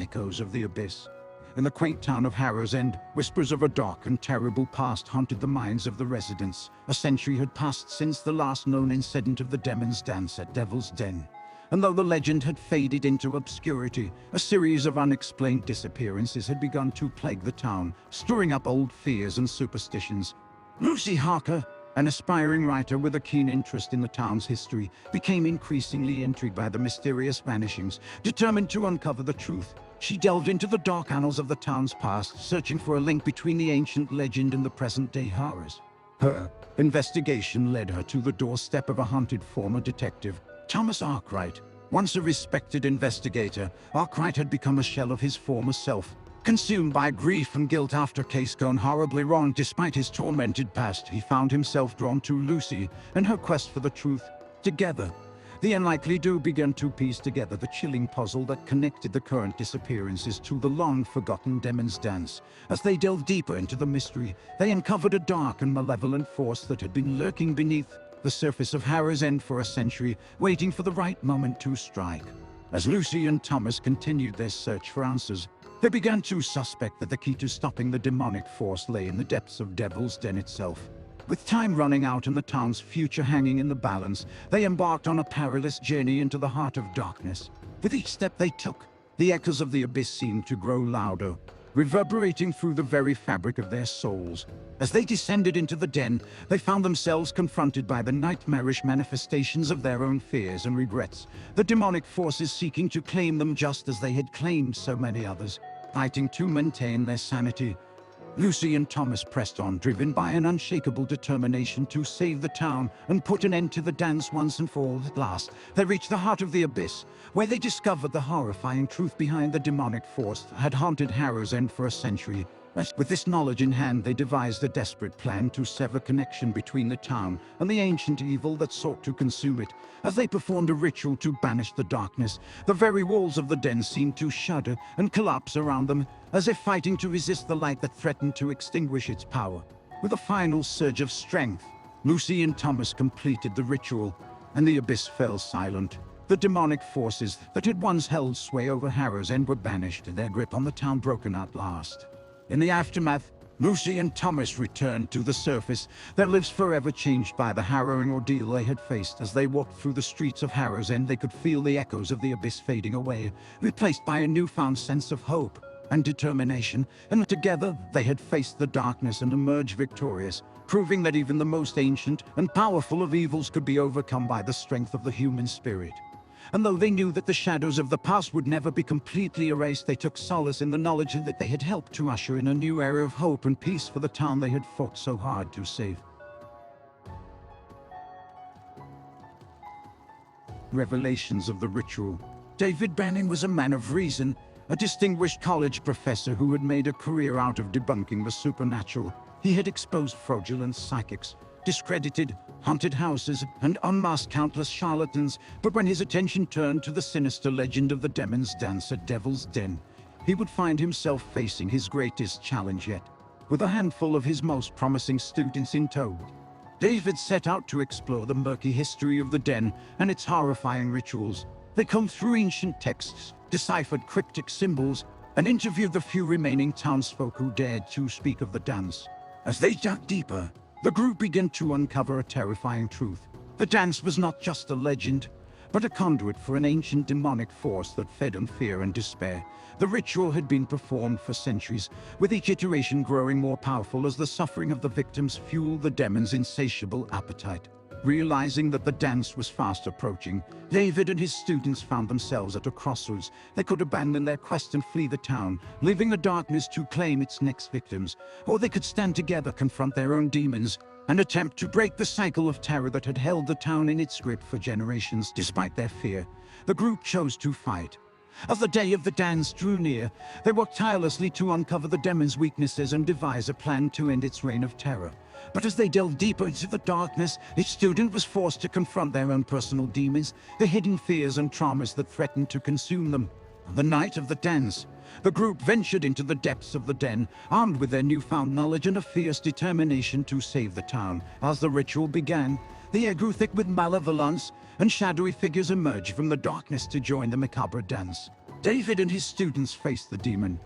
echoes of the abyss. In the quaint town of Harrow's End, whispers of a dark and terrible past haunted the minds of the residents. A century had passed since the last known incident of the Demon's Dance at Devil's Den. And though the legend had faded into obscurity, a series of unexplained disappearances had begun to plague the town, stirring up old fears and superstitions. Lucy Harker, an aspiring writer with a keen interest in the town's history, became increasingly intrigued by the mysterious vanishings. Determined to uncover the truth, she delved into the dark annals of the town's past, searching for a link between the ancient legend and the present-day horrors. Her investigation led her to the doorstep of a haunted former detective, Thomas Arkwright. Once a respected investigator, Arkwright had become a shell of his former self. Consumed by grief and guilt after a case gone horribly wrong, despite his tormented past, he found himself drawn to Lucy and her quest for the truth. Together, the unlikely duo began to piece together the chilling puzzle that connected the current disappearances to the long-forgotten Demon's Dance. As they delved deeper into the mystery, they uncovered a dark and malevolent force that had been lurking beneath the surface of Harrow's End for a century, waiting for the right moment to strike. As Lucy and Thomas continued their search for answers, they began to suspect that the key to stopping the demonic force lay in the depths of Devil's Den itself. With time running out and the town's future hanging in the balance, they embarked on a perilous journey into the heart of darkness. With each step they took, the echoes of the abyss seemed to grow louder, reverberating through the very fabric of their souls. As they descended into the den, they found themselves confronted by the nightmarish manifestations of their own fears and regrets, the demonic forces seeking to claim them just as they had claimed so many others. Fighting to maintain their sanity, Lucy and Thomas pressed on, driven by an unshakable determination to save the town and put an end to the dance once and for all. At last, they reached the heart of the abyss, where they discovered the horrifying truth behind the demonic force that had haunted Harrow's End for a century. With this knowledge in hand, they devised a desperate plan to sever connection between the town and the ancient evil that sought to consume it. As they performed a ritual to banish the darkness, the very walls of the den seemed to shudder and collapse around them, as if fighting to resist the light that threatened to extinguish its power. With a final surge of strength, Lucy and Thomas completed the ritual, and the abyss fell silent. The demonic forces that had once held sway over Harrow's End were banished, and their grip on the town broken at last. In the aftermath, Lucy and Thomas returned to the surface, their lives forever changed by the harrowing ordeal they had faced. As they walked through the streets of Harrow's End, they could feel the echoes of the abyss fading away, replaced by a newfound sense of hope and determination. And together, they had faced the darkness and emerged victorious, proving that even the most ancient and powerful of evils could be overcome by the strength of the human spirit. And though they knew that the shadows of the past would never be completely erased, they took solace in the knowledge that they had helped to usher in a new era of hope and peace for the town they had fought so hard to save. Revelations of the ritual. David Banning was a man of reason, a distinguished college professor who had made a career out of debunking the supernatural. He had exposed fraudulent psychics, discredited haunted houses, and unmasked countless charlatans, but when his attention turned to the sinister legend of the Demon's Dance at Devil's Den, he would find himself facing his greatest challenge yet. With a handful of his most promising students in tow, David set out to explore the murky history of the den and its horrifying rituals. They combed through ancient texts, deciphered cryptic symbols, and interviewed the few remaining townsfolk who dared to speak of the dance. As they dug deeper, the group began to uncover a terrifying truth. The dance was not just a legend, but a conduit for an ancient demonic force that fed on fear and despair. The ritual had been performed for centuries, with each iteration growing more powerful as the suffering of the victims fueled the demon's insatiable appetite. Realizing that the dance was fast approaching, David and his students found themselves at a crossroads. They could abandon their quest and flee the town, leaving the darkness to claim its next victims, or they could stand together, confront their own demons, and attempt to break the cycle of terror that had held the town in its grip for generations. Despite their fear, the group chose to fight. As the day of the dance drew near, they worked tirelessly to uncover the demon's weaknesses and devise a plan to end its reign of terror. But as they delved deeper into the darkness, each student was forced to confront their own personal demons, the hidden fears and traumas that threatened to consume them. On the night of the dance, the group ventured into the depths of the den, armed with their newfound knowledge and a fierce determination to save the town. As the ritual began, the air grew thick with malevolence, and shadowy figures emerged from the darkness to join the macabre dance. David and his students faced the demon,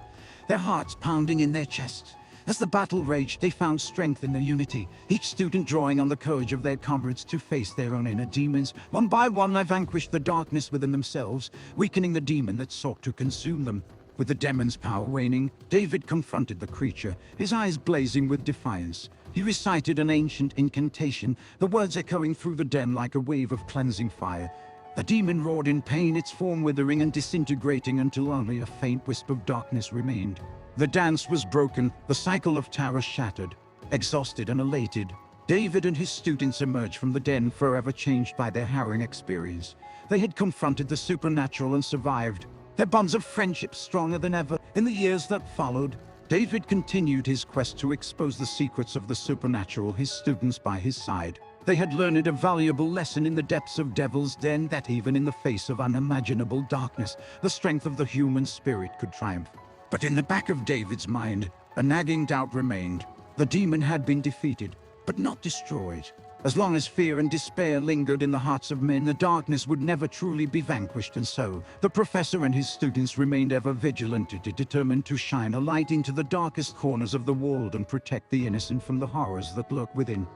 their hearts pounding in their chests. As the battle raged, they found strength in their unity, each student drawing on the courage of their comrades to face their own inner demons. One by one, they vanquished the darkness within themselves, weakening the demon that sought to consume them. With the demon's power waning, David confronted the creature, his eyes blazing with defiance. He recited an ancient incantation, the words echoing through the den like a wave of cleansing fire. The demon roared in pain, its form withering and disintegrating until only a faint wisp of darkness remained. The dance was broken, the cycle of terror shattered. Exhausted and elated, David and his students emerged from the den forever changed by their harrowing experience. They had confronted the supernatural and survived, their bonds of friendship stronger than ever. In the years that followed, David continued his quest to expose the secrets of the supernatural, his students by his side. They had learned a valuable lesson in the depths of Devil's Den that even in the face of unimaginable darkness, the strength of the human spirit could triumph. But in the back of David's mind, a nagging doubt remained. The demon had been defeated, but not destroyed. As long as fear and despair lingered in the hearts of men, the darkness would never truly be vanquished, and so the professor and his students remained ever vigilant, determined to shine a light into the darkest corners of the world and protect the innocent from the horrors that lurk within.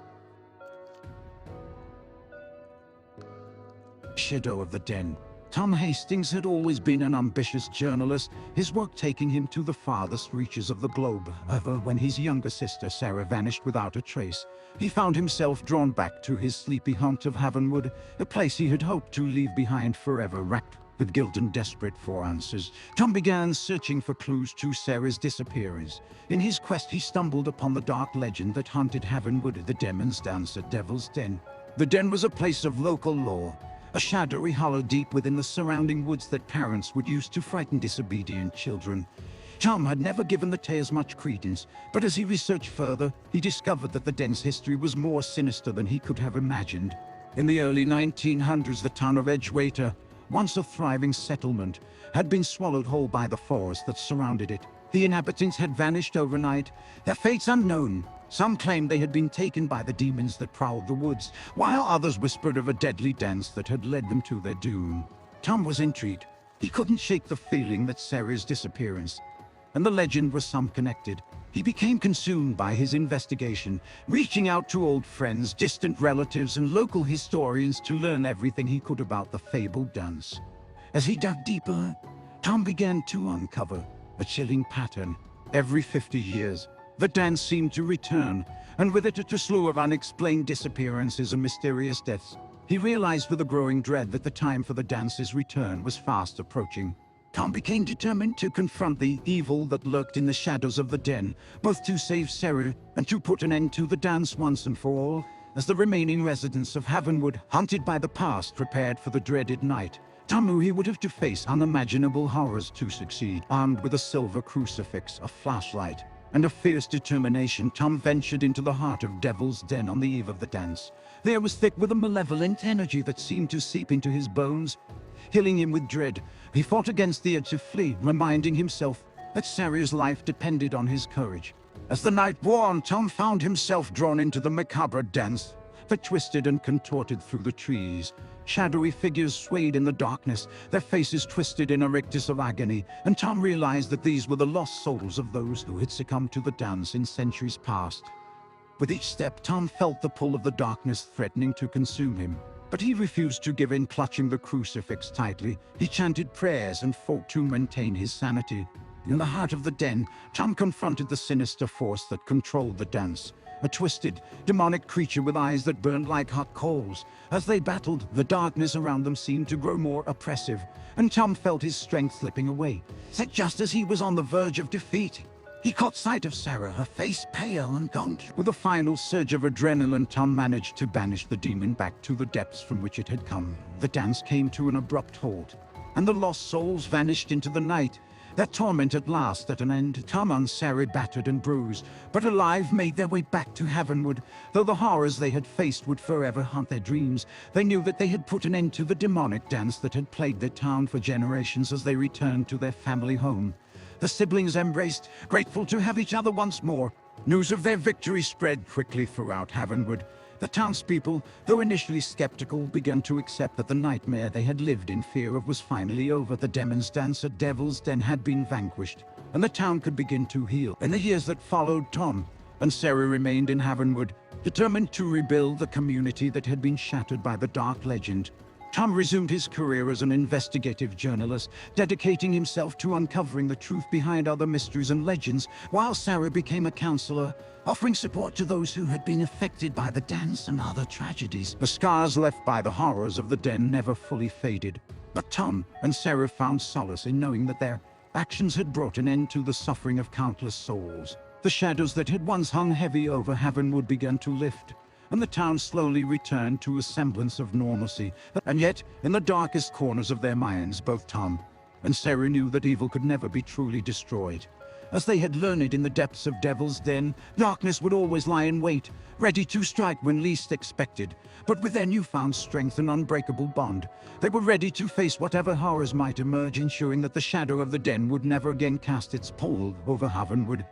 Shadow of the Den. Tom Hastings had always been an ambitious journalist, his work taking him to the farthest reaches of the globe. However, when his younger sister Sarah vanished without a trace, he found himself drawn back to his sleepy haunt of Havenwood, a place he had hoped to leave behind forever. Racked with guilt and desperate for answers, Tom began searching for clues to Sarah's disappearance. In his quest, he stumbled upon the dark legend that haunted Havenwood, the Demon's Dance at Devil's Den. The den was a place of local lore, a shadowy hollow deep within the surrounding woods that parents would use to frighten disobedient children. Tom had never given the tales much credence, but as he researched further, he discovered that the den's history was more sinister than he could have imagined. In the early 1900s, the town of Edgewater, once a thriving settlement, had been swallowed whole by the forest that surrounded it. The inhabitants had vanished overnight, their fates unknown. Some claimed they had been taken by the demons that prowled the woods, while others whispered of a deadly dance that had led them to their doom. Tom was intrigued. He couldn't shake the feeling that Sarah's disappearance and the legend were some connected. He became consumed by his investigation, reaching out to old friends, distant relatives, and local historians to learn everything he could about the fabled dance. As he dug deeper, Tom began to uncover a chilling pattern. Every 50 years, the dance seemed to return, and with it a slew of unexplained disappearances and mysterious deaths. He realized with a growing dread that the time for the dance's return was fast approaching. Tom became determined to confront the evil that lurked in the shadows of the den, both to save Sarah and to put an end to the dance once and for all. As the remaining residents of Havenwood, haunted by the past, prepared for the dreaded night, Tom knew he would have to face unimaginable horrors to succeed. Armed with a silver crucifix, a flashlight, and a fierce determination, Tom ventured into the heart of Devil's Den on the eve of the dance. The air was thick with a malevolent energy that seemed to seep into his bones, filling him with dread. He fought against the urge to flee, reminding himself that Sarah's life depended on his courage. As the night wore on, Tom found himself drawn into the macabre dance that twisted and contorted through the trees. Shadowy figures swayed in the darkness, their faces twisted in a rictus of agony, and Tom realized that these were the lost souls of those who had succumbed to the dance in centuries past. With each step, Tom felt the pull of the darkness threatening to consume him. But he refused to give in, clutching the crucifix tightly. He chanted prayers and fought to maintain his sanity. In the heart of the den, Tom confronted the sinister force that controlled the dance. A twisted, demonic creature with eyes that burned like hot coals. As they battled, the darkness around them seemed to grow more oppressive, and Tom felt his strength slipping away. Yet just as he was on the verge of defeat, he caught sight of Sarah, her face pale and gaunt. With a final surge of adrenaline, Tom managed to banish the demon back to the depths from which it had come. The dance came to an abrupt halt, and the lost souls vanished into the night. Their torment at last at an end. Tom and Sarah, battered and bruised, but alive, made their way back to Havenwood. Though the horrors they had faced would forever haunt their dreams, they knew that they had put an end to the demonic dance that had plagued their town for generations. As they returned to their family home, the siblings embraced, grateful to have each other once more. News of their victory spread quickly throughout Havenwood. The townspeople, though initially skeptical, began to accept that the nightmare they had lived in fear of was finally over. The demon's dance at Devil's Den had been vanquished, and the town could begin to heal. In the years that followed, Tom and Sarah remained in Havenwood, determined to rebuild the community that had been shattered by the dark legend. Tom resumed his career as an investigative journalist, dedicating himself to uncovering the truth behind other mysteries and legends, while Sarah became a counselor, offering support to those who had been affected by the dance and other tragedies. The scars left by the horrors of the den never fully faded, but Tom and Sarah found solace in knowing that their actions had brought an end to the suffering of countless souls. The shadows that had once hung heavy over Havenwood began to lift, and the town slowly returned to a semblance of normalcy. And yet, in the darkest corners of their minds, both Tom and Sarah knew that evil could never be truly destroyed. As they had learned in the depths of Devil's Den, darkness would always lie in wait, ready to strike when least expected. But with their newfound strength and unbreakable bond, they were ready to face whatever horrors might emerge, ensuring that the shadow of the den would never again cast its pall over Havenwood.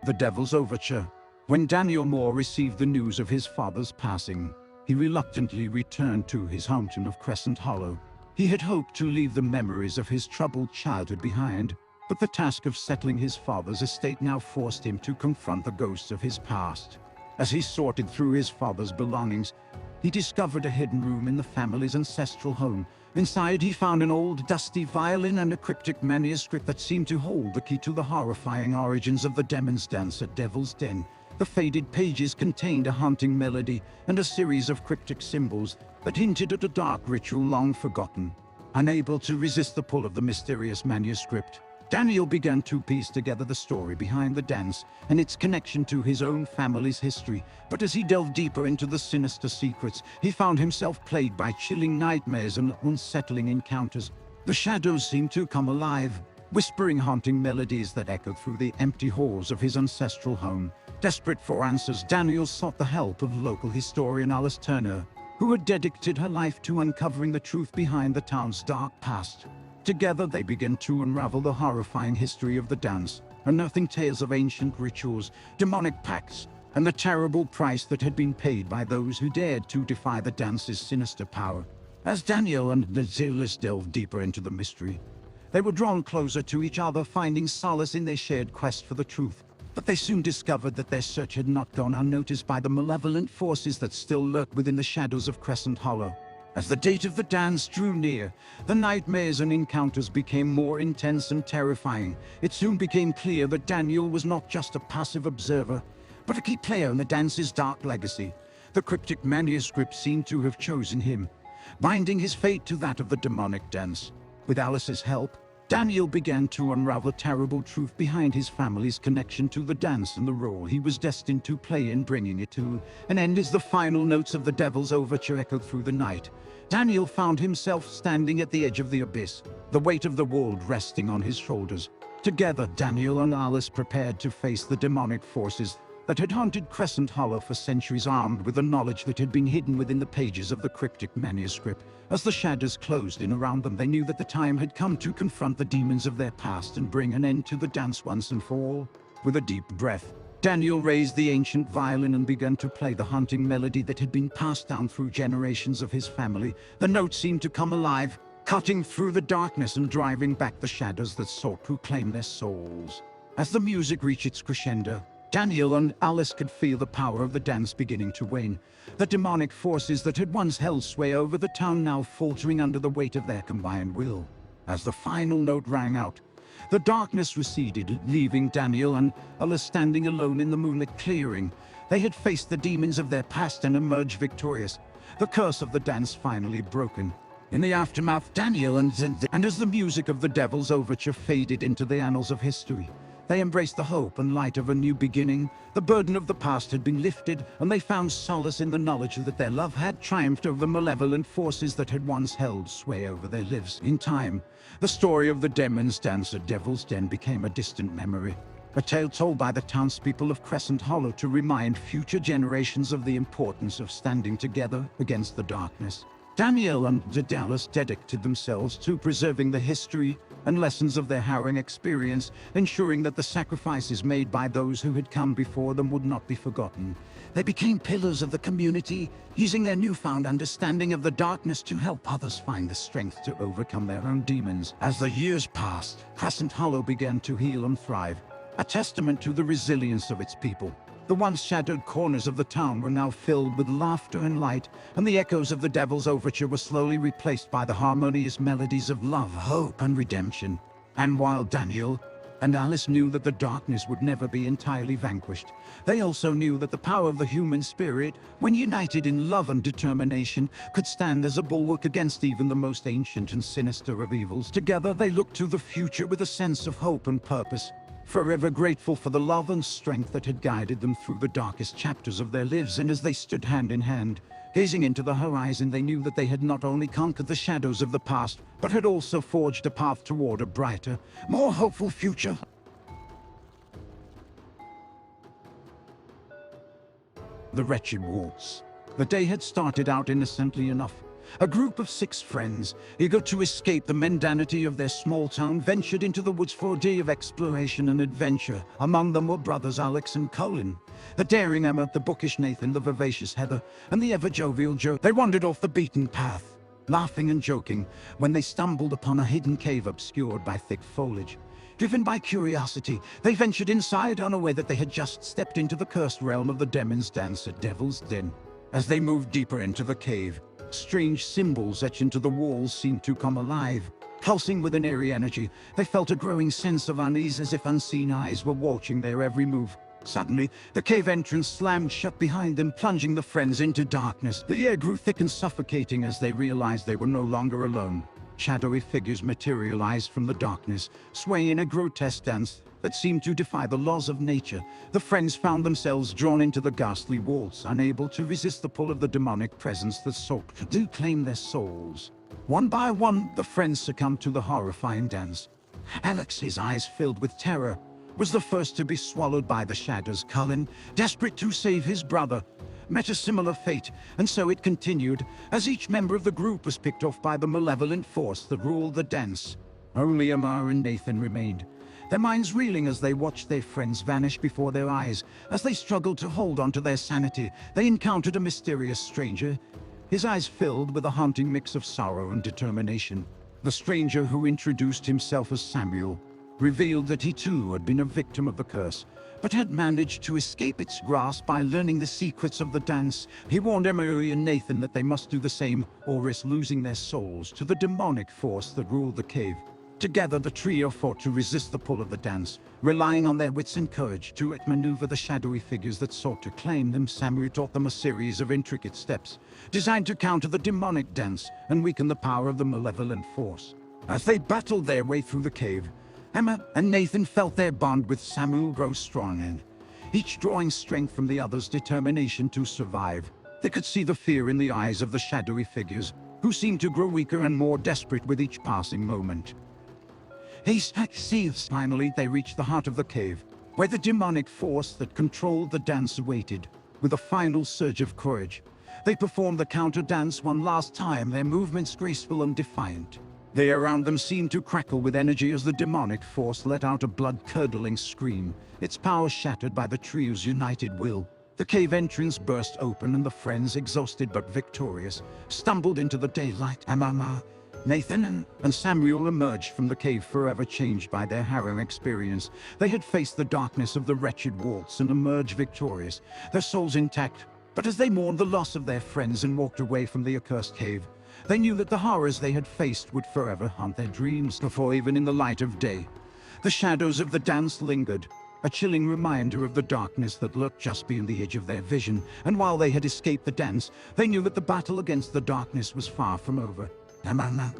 The Devil's Overture. When Daniel Moore received the news of his father's passing, he reluctantly returned to his hometown of Crescent Hollow. He had hoped to leave the memories of his troubled childhood behind, but the task of settling his father's estate now forced him to confront the ghosts of his past. As he sorted through his father's belongings, he discovered a hidden room in the family's ancestral home. Inside, he found an old, dusty violin and a cryptic manuscript that seemed to hold the key to the horrifying origins of the demon's dance at Devil's Den. The faded pages contained a haunting melody and a series of cryptic symbols that hinted at a dark ritual long forgotten. Unable to resist the pull of the mysterious manuscript, Daniel began to piece together the story behind the dance and its connection to his own family's history. But as he delved deeper into the sinister secrets, he found himself plagued by chilling nightmares and unsettling encounters. The shadows seemed to come alive, whispering haunting melodies that echoed through the empty halls of his ancestral home. Desperate for answers, Daniel sought the help of local historian Alice Turner, who had dedicated her life to uncovering the truth behind the town's dark past. Together they began to unravel the horrifying history of the dance, unearthing tales of ancient rituals, demonic pacts, and the terrible price that had been paid by those who dared to defy the dance's sinister power. As Daniel and the zealous delved deeper into the mystery, they were drawn closer to each other, finding solace in their shared quest for the truth. But they soon discovered that their search had not gone unnoticed by the malevolent forces that still lurked within the shadows of Crescent Hollow. As the date of the dance drew near, the nightmares and encounters became more intense and terrifying. It soon became clear that Daniel was not just a passive observer, but a key player in the dance's dark legacy. The cryptic manuscript seemed to have chosen him, binding his fate to that of the demonic dance. With Alice's help, Daniel began to unravel the terrible truth behind his family's connection to the dance and the role he was destined to play in bringing it to an end. As the final notes of the Devil's Overture echoed through the night, Daniel found himself standing at the edge of the abyss, the weight of the world resting on his shoulders. Together, Daniel and Alice prepared to face the demonic forces that had haunted Crescent Hollow for centuries, armed with the knowledge that had been hidden within the pages of the cryptic manuscript. As the shadows closed in around them, they knew that the time had come to confront the demons of their past and bring an end to the dance once and for all. With a deep breath, Daniel raised the ancient violin and began to play the haunting melody that had been passed down through generations of his family. The notes seemed to come alive, cutting through the darkness and driving back the shadows that sought to claim their souls. As the music reached its crescendo, Daniel and Alice could feel the power of the dance beginning to wane. The demonic forces that had once held sway over the town now faltering under the weight of their combined will. As the final note rang out, the darkness receded, leaving Daniel and Alice standing alone in the moonlit clearing. They had faced the demons of their past and emerged victorious, the curse of the dance finally broken. In the aftermath, Daniel and as the music of the Devil's Overture faded into the annals of history, they embraced the hope and light of a new beginning. The burden of the past had been lifted, and they found solace in the knowledge that their love had triumphed over the malevolent forces that had once held sway over their lives. In time, the story of the demon's dance at Devil's Den became a distant memory, a tale told by the townspeople of Crescent Hollow to remind future generations of the importance of standing together against the darkness. Daniel and Alice dedicated themselves to preserving the history and lessons of their harrowing experience, ensuring that the sacrifices made by those who had come before them would not be forgotten. They became pillars of the community, using their newfound understanding of the darkness to help others find the strength to overcome their own demons. As the years passed, Crescent Hollow began to heal and thrive, a testament to the resilience of its people. The once shadowed corners of the town were now filled with laughter and light, and the echoes of the Devil's Overture were slowly replaced by the harmonious melodies of love, hope, and redemption. And while Daniel and Alice knew that the darkness would never be entirely vanquished, they also knew that the power of the human spirit, when united in love and determination, could stand as a bulwark against even the most ancient and sinister of evils. Together they looked to the future with a sense of hope and purpose, forever grateful for the love and strength that had guided them through the darkest chapters of their lives. And as they stood hand in hand, gazing into the horizon, they knew that they had not only conquered the shadows of the past, but had also forged a path toward a brighter, more hopeful future. The Wretched Waltz. The day had started out innocently enough. A group of 6 friends, eager to escape the mundanity of their small town, ventured into the woods for a day of exploration and adventure. Among them were brothers Alex and Colin, the daring Emma, the bookish Nathan, the vivacious Heather, and the ever-jovial Joe. They wandered off the beaten path, laughing and joking, when they stumbled upon a hidden cave obscured by thick foliage. Driven by curiosity, they ventured inside, unaware that they had just stepped into the cursed realm of the Demon's Dance at Devil's Den. As they moved deeper into the cave, strange symbols etched into the walls seemed to come alive. Pulsing with an eerie energy, they felt a growing sense of unease, as if unseen eyes were watching their every move. Suddenly, the cave entrance slammed shut behind them, plunging the friends into darkness. The air grew thick and suffocating as they realized they were no longer alone. Shadowy figures materialized from the darkness, swaying in a grotesque dance that seemed to defy the laws of nature. The friends found themselves drawn into the ghastly waltz, unable to resist the pull of the demonic presence that sought to claim their souls. One by one, the friends succumbed to the horrifying dance. Alex, his eyes filled with terror, was the first to be swallowed by the shadows. Colin, desperate to save his brother, met a similar fate, and so it continued, as each member of the group was picked off by the malevolent force that ruled the dance. Only Emma and Nathan remained, their minds reeling as they watched their friends vanish before their eyes. As they struggled to hold on to their sanity, they encountered a mysterious stranger, his eyes filled with a haunting mix of sorrow and determination. The stranger, who introduced himself as Samuel, revealed that he too had been a victim of the curse, but had managed to escape its grasp by learning the secrets of the dance. He warned Emery and Nathan that they must do the same, or risk losing their souls to the demonic force that ruled the cave. Together, the trio fought to resist the pull of the dance, relying on their wits and courage to outmaneuver the shadowy figures that sought to claim them. Samuel taught them a series of intricate steps, designed to counter the demonic dance and weaken the power of the malevolent force. As they battled their way through the cave, Emma and Nathan felt their bond with Samuel grow strong, and each drawing strength from the other's determination to survive. They could see the fear in the eyes of the shadowy figures, who seemed to grow weaker and more desperate with each passing moment. Finally, they reached the heart of the cave, where the demonic force that controlled the dance awaited. With a final surge of courage, they performed the counter dance one last time, their movements graceful and defiant. The air around them seemed to crackle with energy as the demonic force let out a blood-curdling scream, its power shattered by the trio's united will. The cave entrance burst open, and the friends, exhausted but victorious, stumbled into the daylight. Emma, Nathan and Samuel emerged from the cave forever changed by their harrowing experience. They had faced the darkness of the Wretched Waltz and emerged victorious, their souls intact. But as they mourned the loss of their friends and walked away from the accursed cave, they knew that the horrors they had faced would forever haunt their dreams. Before even in the light of day, the shadows of the dance lingered, a chilling reminder of the darkness that lurked just beyond the edge of their vision. And while they had escaped the dance, they knew that the battle against the darkness was far from over.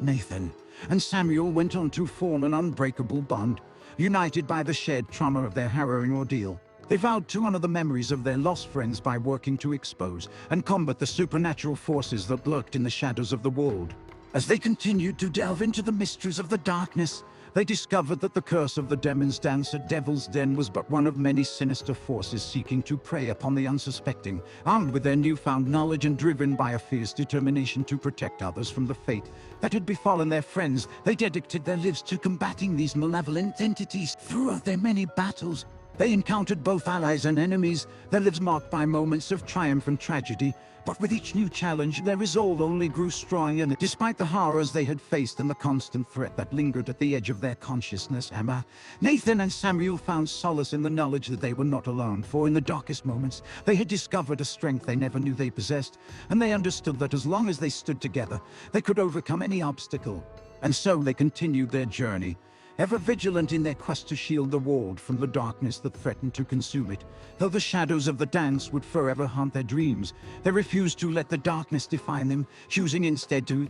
Nathan and Samuel went on to form an unbreakable bond, united by the shared trauma of their harrowing ordeal. They vowed to honor the memories of their lost friends by working to expose and combat the supernatural forces that lurked in the shadows of the world. As they continued to delve into the mysteries of the darkness, They discovered that the curse of the Demon's Dance at Devil's Den was but one of many sinister forces seeking to prey upon the unsuspecting. Armed with their newfound knowledge and driven by a fierce determination to protect others from the fate that had befallen their friends, they dedicated their lives to combating these malevolent entities. Throughout their many battles, they encountered both allies and enemies, their lives marked by moments of triumph and tragedy. But with each new challenge, their resolve only grew stronger, and despite the horrors they had faced and the constant threat that lingered at the edge of their consciousness, Emma, Nathan and Samuel found solace in the knowledge that they were not alone, for in the darkest moments, they had discovered a strength they never knew they possessed, and they understood that as long as they stood together, they could overcome any obstacle. And so they continued their journey, ever vigilant in their quest to shield the world from the darkness that threatened to consume it. Though the shadows of the dance would forever haunt their dreams, they refused to let the darkness define them, choosing instead to